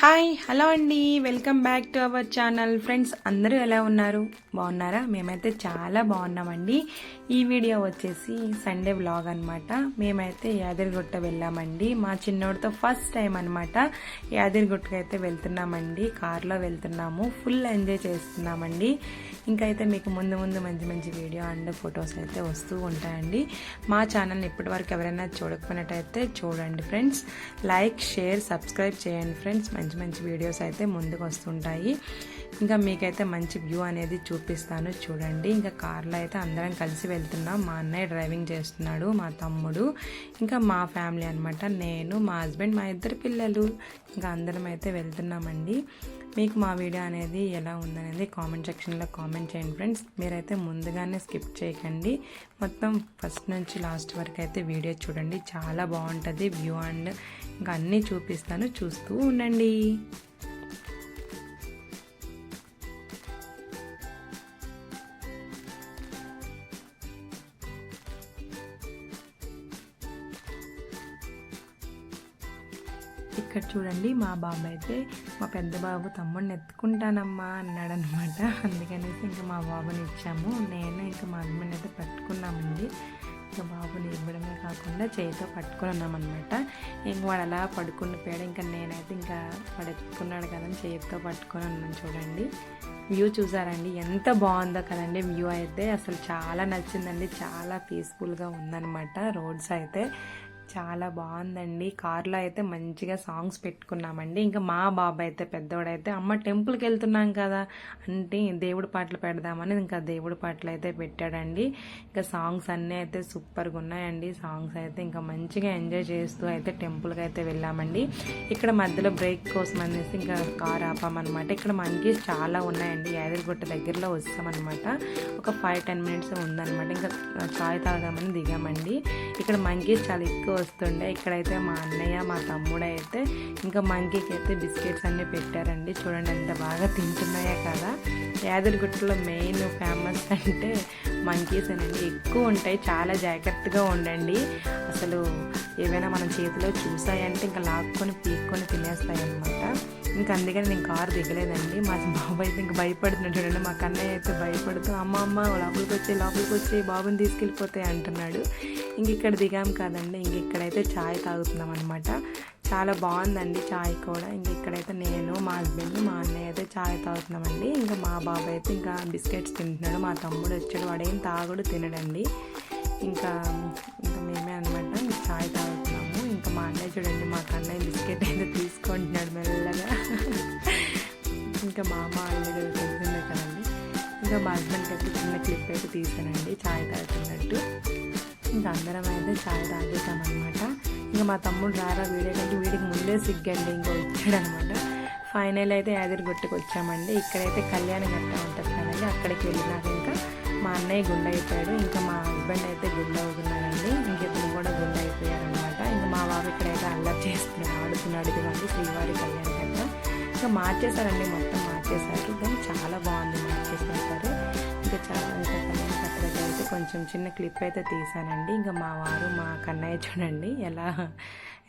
Hi hello అండి, welcome back to our channel. Friends అందరూ ఎలా ఉన్నారు? బాగున్నారా? మేమైతే చాలా బాగున్నామండి. ఈ వీడియో వచ్చేసి సండే వ్లాగ్ అనమాట. మేమైతే యాదగిరిగుట్ట వెళ్ళామండి. మా చిన్నోడితో ఫస్ట్ టైం అనమాట యాదగిరిగుట్టకి అయితే వెళ్తున్నామండి. కార్లో వెళ్తున్నాము, ఫుల్ ఎంజాయ్ చేస్తున్నామండి. ఇంకా అయితే మీకు ముందు మంచి మంచి వీడియో అండ్ ఫొటోస్ అయితే వస్తూ ఉంటాయండి. మా ఛానల్ని ఇప్పటివరకు ఎవరైనా చూడకపోయినట్టయితే చూడండి ఫ్రెండ్స్. లైక్, షేర్, సబ్స్క్రైబ్ చేయండి ఫ్రెండ్స్. మంచి వీడియోస్ అయితే ముందుకు వస్తుంటాయి. ఇంకా మీకైతే మంచి వ్యూ అనేది చూపిస్తాను చూడండి. ఇంకా కార్లో అయితే అందరం కలిసి వెళ్తున్నాం. మా అన్నయ్య డ్రైవింగ్ చేస్తున్నాడు, మా తమ్ముడు, ఇంకా మా ఫ్యామిలీ అనమాట. నేను, మా హస్బెండ్, మా ఇద్దరు పిల్లలు, ఇంకా అందరం అయితే వెళ్తున్నామండి. మీకు మా వీడియో అనేది ఎలా ఉందనేది కామెంట్ సెక్షన్లో కామెంట్ చేయండి ఫ్రెండ్స్. మీరైతే ముందుగానే స్కిప్ చేయకండి, మొత్తం ఫస్ట్ నుంచి లాస్ట్ వరకు అయితే వీడియో చూడండి. చాలా బాగుంటుంది వ్యూ అండ్ ఇంకా అన్నీ చూపిస్తాను, చూస్తూ ఉండండి. ఇక్కడ చూడండి, మా బాబు అయితే మా పెద్ద బాబు తమ్ముడిని ఎత్తుకుంటానమ్మా అన్నాడనమాట. అందుకనేసి ఇంకా మా బాబుని ఇచ్చాము. నేను ఇంకా మా హస్బెండ్ అయితే పట్టుకున్నామండి. ఇంకా బాబుని ఇవ్వడమే కాకుండా చేతితో పట్టుకుని ఉన్నామన్నమాట. ఇంక వాడు అలా పడుకుని పోయాడు. ఇంకా నేనైతే ఇంకా వాడు ఎత్తుకున్నాడు కదని చేతితో పట్టుకొని ఉన్నాను. చూడండి వ్యూ చూసారండి, ఎంత బాగుందో కదండి. వ్యూ అయితే అసలు చాలా నచ్చిందండి. చాలా పీస్ఫుల్గా ఉందన్నమాట. రోడ్స్ అయితే చాలా బాగుందండి. కార్లో అయితే మంచిగా సాంగ్స్ పెట్టుకున్నామండి. ఇంకా మా బాబాయ్ అయితే పెద్దవాడైతే అమ్మ టెంపుల్కి వెళ్తున్నాం కదా అంటే దేవుడి పాటలు పెడదామని ఇంకా దేవుడి పాటలు అయితే పెట్టాడండి. ఇంకా సాంగ్స్ అన్నీ అయితే సూపర్గా ఉన్నాయండి. సాంగ్స్ అయితే ఇంకా మంచిగా ఎంజాయ్ చేస్తూ అయితే టెంపుల్కి అయితే వెళ్ళామండి. ఇక్కడ మధ్యలో బ్రేక్ కోసం అనేసి ఇంకా కార్ ఆపామన్నమాట. ఇక్కడ మంకీస్ చాలా ఉన్నాయండి. యాదగిరిగుట్ట దగ్గరలో వస్తామన్నమాట. ఒక 5-10 మినిట్స్ ఉందన్నమాట. ఇంకా చాయ్ తాగామని దిగామండి. ఇక్కడ మంకీస్ చాలా ఎక్కువ వస్తుండే. ఇక్కడైతే మా అన్నయ్య, మా తమ్ముడు అయితే ఇంకా మంకీకి అయితే బిస్కెట్స్ అన్నీ పెట్టారండి. చూడండి ఎంత బాగా తింటున్నాయా కదా. యాదగిరిగుట్టలో మెయిన్ ఫేమస్ అంటే మంకీస్ అనండి, ఎక్కువ ఉంటాయి. చాలా జాగ్రత్తగా ఉండండి. అసలు ఏవైనా మన చేతిలో చూసాయంటే ఇంకా లాక్కొని పీక్కొని తినేస్తాయి అనమాట. ఇంకా అందుకని నేను కారు దిగలేదండి. మా బాబు అయితే ఇంకా భయపడుతున్నాడు. చూడండి మా కన్నయ్య అయితే భయపడుతూ అమ్మ లోపలికి వచ్చి బాబుని తీసుకెళ్ళిపోతాయి అంటున్నాడు. ఇంక ఇక్కడ దిగాం కదండి. ఇంక ఇక్కడైతే చాయ్ తాగుతున్నాం అనమాట. చాలా బాగుందండి చాయ్ కూడా. ఇంక ఇక్కడైతే నేను, మా హస్బెండ్, మా అన్నయ్య అయితే చాయ్ తాగుతున్నామండి. ఇంకా మా బాబు అయితే ఇంకా బిస్కెట్స్ తింటున్నాడు. మా తమ్ముడు వచ్చాడు, వాడేం తాగుడు తినడండి. ఇంకా మేమే అనమాట చాయ్ తాగుతున్నాము. ఇంకా మా అన్నయ్య చూడండి, మా కన్నయ్య బిస్కెట్ అయితే తీసుకుంటున్నాడు మెల్లగా. ఇంకా మా అమ్మ ఆల్రెడీ తెలిసిందే కదండి. ఇంకా మా హస్బెండ్కి అయితే చిన్న క్లిప్ అయితే తీసానండి చాయ్ తాగుతున్నట్టు. ఇంకా అందరం అయితే చాయ్ తాగేసామన్నమాట. ఇంకా మా తమ్ముడు రారా వీడియో కంటే వీడికి ముందే సిగ్గండి, ఇంకా వచ్చాడనమాట. ఫైనల్ అయితే యాదగిరిగుట్టకి వచ్చామండి. ఇక్కడైతే కళ్యాణ గట్ట ఉంటుంది కదండి, అక్కడికి వెళ్ళినాక ఇంకా మా అన్నయ్య గుండె అయిపోయాడు. ఇంకా మా హస్బెండ్ అయితే గుండె అవుతున్నాడండి. ఇంకెప్పుడు కూడా గుండె అయిపోయారనమాట. ఇంకా మా బాబు ఇక్కడైతే అల్లరి చేస్తున్నాడు, ఆడుతున్నాడు. ఇదిగోండి శ్రీవారి కళ్యాణ గట్ట. ఇంకా మార్చేశారండి, మొత్తం మార్చేశారు. కానీ చాలా బాగుంది మార్చేసారు. ఇంకా చాలా అయితే కొంచెం చిన్న క్లిప్ అయితే తీసానండి. ఇంకా మా వారు, మా కన్నయ్య చూడండి ఎలా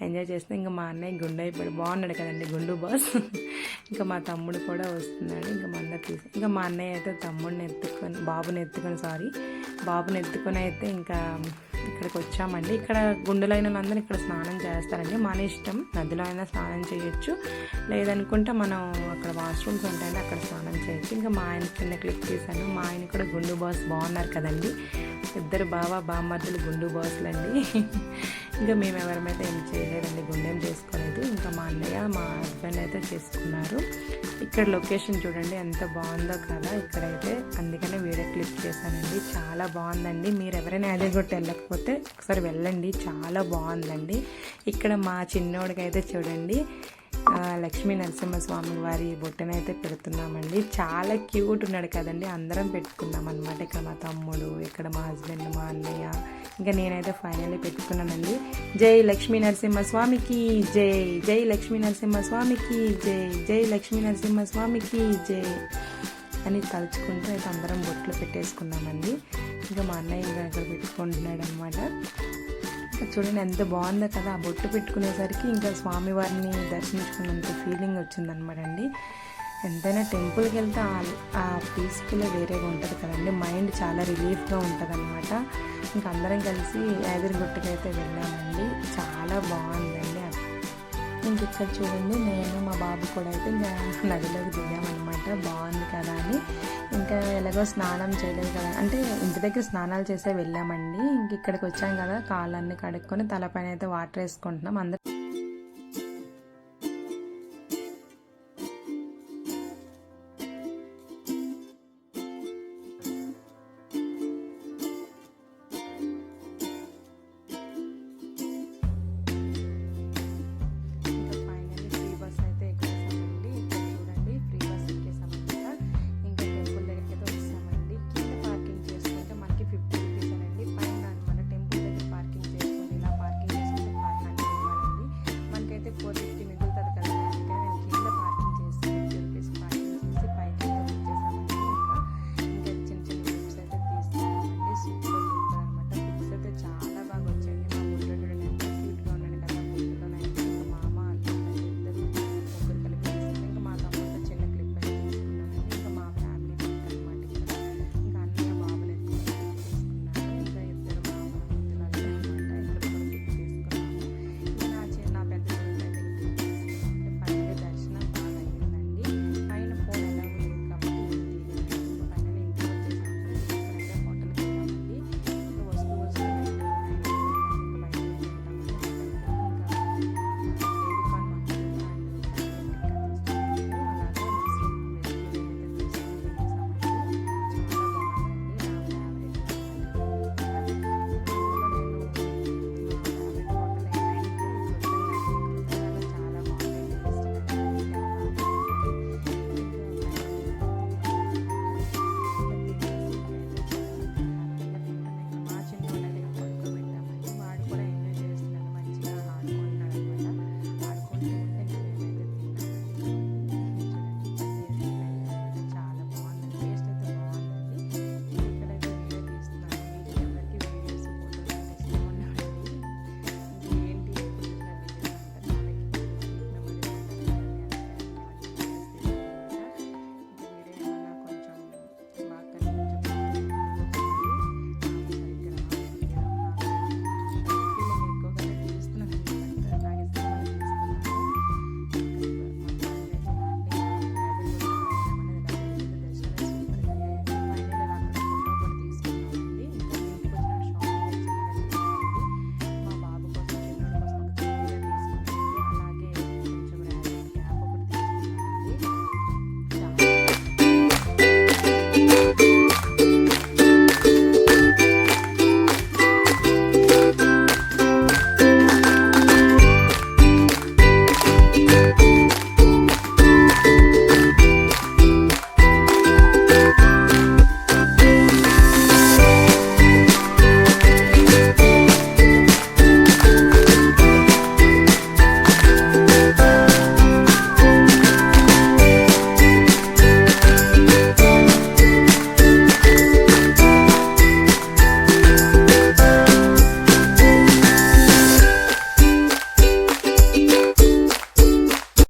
ఎంజాయ్ చేస్తే. ఇంకా మా అన్నయ్య గుండె అయిపోయాడు, బాగున్నాడు కదండి గుండు బాస్. ఇంకా మా తమ్ముడు కూడా వస్తున్నాడు. ఇంకా మా అన్న తీసి ఇంకా మా అన్నయ్య అయితే బాబుని ఎత్తుకొని అయితే ఇంకా ఇక్కడికి వచ్చామండి. ఇక్కడ గుండెలో అయిన వాళ్ళందరూ ఇక్కడ స్నానం చేస్తారండి. మన ఇష్టం, నదిలో అయినా స్నానం చేయొచ్చు, లేదనుకుంటే మనం అక్కడ వాష్రూమ్స్ ఉంటాయండి, అక్కడ స్నానం చేయొచ్చు. ఇంకా మా ఆయన చిన్న క్లిప్ తీశాను. మా ఆయన కూడా గుండు బాస్ బాగున్నారు కదండి. ఇద్దరు బామ్మర్దులు గుండు బాస్లు అండి. ఇంకా మేము ఎవరమైతే ఏం చేయలేదండి, గుండెం చేసుకోలేదు. ఇంకా మా అన్నయ్య, మా హస్బెండ్ అయితే చేసుకున్నారు. ఇక్కడ లొకేషన్ చూడండి ఎంత బాగుందో కదా. ఇక్కడైతే అందుకనే వీడియో క్లిప్ చేశానండి. చాలా బాగుందండి. మీరు ఎవరైనా యాదగిరిగుట్ట వెళ్ళకపోతే ఒకసారి వెళ్ళండి, చాలా బాగుందండి. ఇక్కడ మా చిన్నోడికి అయితే చూడండి లక్ష్మీ నరసింహస్వామి వారి బొట్టనైతే పెడుతున్నామండి. చాలా క్యూట్ ఉన్నాడు కదండి. అందరం పెట్టుకున్నాం అనమాట. ఇక్కడ మా తమ్ముడు, ఇక్కడ మా హస్బెండ్, మా అన్నయ్య, ఇంకా నేనైతే ఫైనల్లీ పెట్టుకున్నానండి. జై లక్ష్మీ నరసింహస్వామికి జై, జై లక్ష్మీ నరసింహస్వామికి జై, జై లక్ష్మీ నరసింహస్వామికి జై అని తలుచుకుంటూ అయితే అందరం బొట్లు పెట్టేసుకున్నామండి. ఇంకా మా అన్నయ్య ఇంకా ఇక్కడ పెట్టుకుంటున్నాడు అనమాట. చూడండి ఎంత బాగుందో కదా. ఆ బొట్టు పెట్టుకునేసరికి ఇంకా స్వామివారిని దర్శించుకున్నంత ఫీలింగ్ వచ్చిందనమాట అండి. ఎంతైనా టెంపుల్కి వెళ్తే ఆ పీస్ఫుల్ వేరేగా ఉంటుంది కదండి, మైండ్ చాలా రిలీఫ్గా ఉంటుంది అనమాట. ఇంకా అందరం కలిసి యాదగిరిగుట్టకైతే వెళ్ళామండి, చాలా బాగుందండి. ఇంక ఇక్కడ చూడండి నేను మా బాబు కూడా అయితే నదిలోకి దిగామన్నమాట. బాగుంది కదా అని ఇంకా ఎలాగో స్నానం చేయలేదు కదా, అంటే ఇంటి దగ్గర స్నానాలు చేసే వెళ్ళామండి. ఇంక ఇక్కడికి వచ్చాం కదా, కాళ్ళన్నీ కడుక్కొని తలపైన అయితే వాటర్ వేసుకుంటున్నాం అందరం.